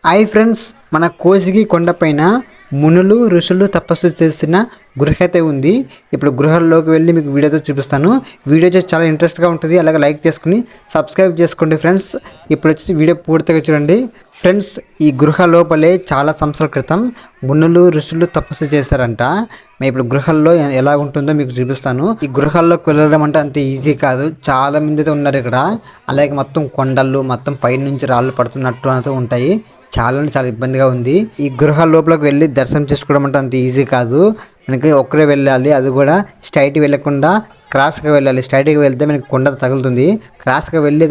Hi friends, మన కోసిగి కొండపైన మునులు ఋషులు తపస్సు చేసిన గృహ అయితే ఉంది. ఇప్పుడు గృహల్లోకి వెళ్ళి మీకు వీడియోతో చూపిస్తాను. వీడియో వచ్చి చాలా ఇంట్రెస్ట్గా ఉంటుంది. అలాగే లైక్ చేసుకుని సబ్స్క్రైబ్ చేసుకోండి ఫ్రెండ్స్. ఇప్పుడు వచ్చి వీడియో పూర్తిగా చూడండి ఫ్రెండ్స్. ఈ గృహ లోపలే చాలా సంవత్సరాల క్రితం మునులు ఋషులు తపస్సు చేశారంట. మేము ఇప్పుడు గృహల్లో ఎలా ఉంటుందో మీకు చూపిస్తాను. ఈ గృహాల్లోకి వెళ్ళడం అంటే అంత ఈజీ కాదు. చాలా మంది అయితే ఉన్నారు ఇక్కడ. అలాగే మొత్తం కొండలు, మొత్తం పైనుంచి రాళ్ళు పడుతున్నట్టు అయితే ఉంటాయి. చాలా ఇబ్బందిగా ఉంది. ఈ గృహ లోపలికి వెళ్ళి దర్శనం చేసుకోవడం అంటే అంత ఈజీ కాదు. మనకి ఒక్కరే వెళ్ళాలి. అది కూడా స్ట్రైట్గా వెళ్ళకుండా క్రాస్గా వెళ్ళాలి. స్ట్రైట్గా వెళ్తే మనకి కొండ తగులుతుంది. క్రాస్గా వెళ్ళి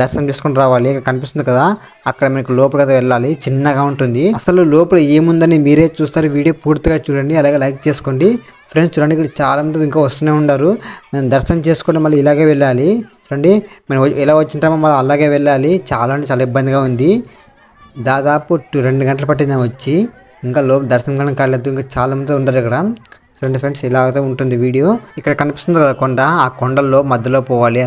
దర్శనం చేసుకుని రావాలి. ఇక్కడ కనిపిస్తుంది కదా, అక్కడ మనకి లోపలికి వెళ్ళాలి. చిన్నగా ఉంటుంది. అసలు లోపల ఏముందని మీరే చూస్తారు. వీడియో పూర్తిగా చూడండి. అలాగే లైక్ చేసుకోండి ఫ్రెండ్స్. చూడండి, ఇక్కడ చాలా మంది ఇంకా వస్తూనే ఉన్నారు. మనం దర్శనం చేసుకుంటే మళ్ళీ ఇలాగే వెళ్ళాలి. చూడండి, మనం ఎలా వచ్చింటామో మళ్ళీ అలాగే వెళ్ళాలి. చాలా ఇబ్బందిగా ఉంది. దాదాపు 2 గంటలు పట్టింది వచ్చి. ఇంకా లోపల దర్శనం కానీ కాలేదు. ఇంకా చాలా మంది ఉండరు ఇక్కడ. చూడండి ఫ్రెండ్స్, ఇలా అయితే ఉంటుంది వీడియో. ఇక్కడ కనిపిస్తుంది కదా కొండ, ఆ కొండల్లో మధ్యలో పోవాలి.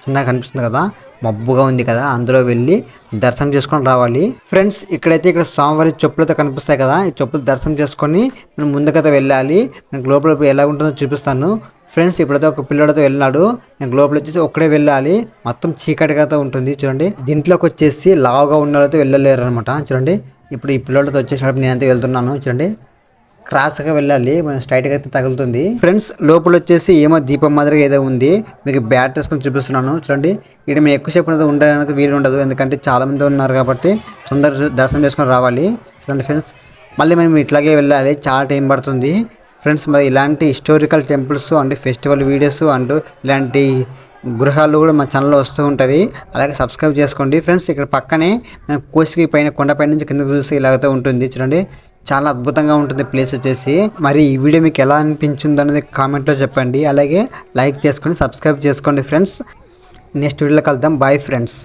చిన్నగా కనిపిస్తుంది కదా, మబ్బుగా ఉంది కదా, అందులో వెళ్ళి దర్శనం చేసుకొని రావాలి ఫ్రెండ్స్. ఇక్కడ స్వామివారి చెప్పులతో కనిపిస్తాయి కదా, ఈ చెప్పులు దర్శనం చేసుకొని మనం ముందుకైతే వెళ్ళాలి. మనకు లోపల ఎలా ఉంటుందో చూపిస్తాను ఫ్రెండ్స్. ఇప్పుడైతే ఒక పిల్లడితో వెళ్ళినాడు. నేను లోపల వచ్చేసి ఒక్కడే వెళ్ళాలి. మొత్తం చీకటిగా ఉంటుంది. చూడండి, దీంట్లోకి వచ్చేసి లావుగా ఉన్న వాళ్ళతో వెళ్ళలేరు అనమాట. చూడంండి, ఇప్పుడు ఈ పిల్లలతో వచ్చేసినప్పుడు నేనైతే వెళ్తున్నాను. చూడండి, క్రాస్గా వెళ్ళాలి. మనం స్ట్రైట్గా అయితే తగులుతుంది ఫ్రెండ్స్. లోపల వచ్చేసి ఏమో దీపం మాదిరిగా ఏదో ఉంది. మీకు బ్యాటరీస్ కొని చూపిస్తున్నాను. చూడండి, ఇక్కడ మేము ఎక్కువసేపు ఉండడానికి వీలు ఉండదు. ఎందుకంటే చాలా మంది ఉన్నారు కాబట్టి తొందర దర్శనం చేసుకొని రావాలి. చూడండి ఫ్రెండ్స్, మళ్ళీ మేము ఇట్లాగే వెళ్ళాలి. చాలా టైం పడుతుంది ఫ్రెండ్స్. మరి ఇలాంటి historical temples and festival videos and ఇలాంటి గృహాలు కూడా మా ఛానల్లో వస్తూ ఉంటాయి. అలాగే సబ్స్క్రైబ్ చేసుకోండి ఫ్రెండ్స్. ఇక్కడ పక్కనే కోసిగి పైన కొండపై నుంచి కిందకు చూసి ఇలాగైతే ఉంటుంది. చూడండి, చాలా అద్భుతంగా ఉంటుంది ప్లేస్ వచ్చేసి. మరి ఈ వీడియో మీకు ఎలా అనిపించింది అనేది కామెంట్లో చెప్పండి. అలాగే లైక్ చేసుకొని సబ్స్క్రైబ్ చేసుకోండి ఫ్రెండ్స్. నెక్స్ట్ వీడియోలో కలుద్దాం. Bye friends.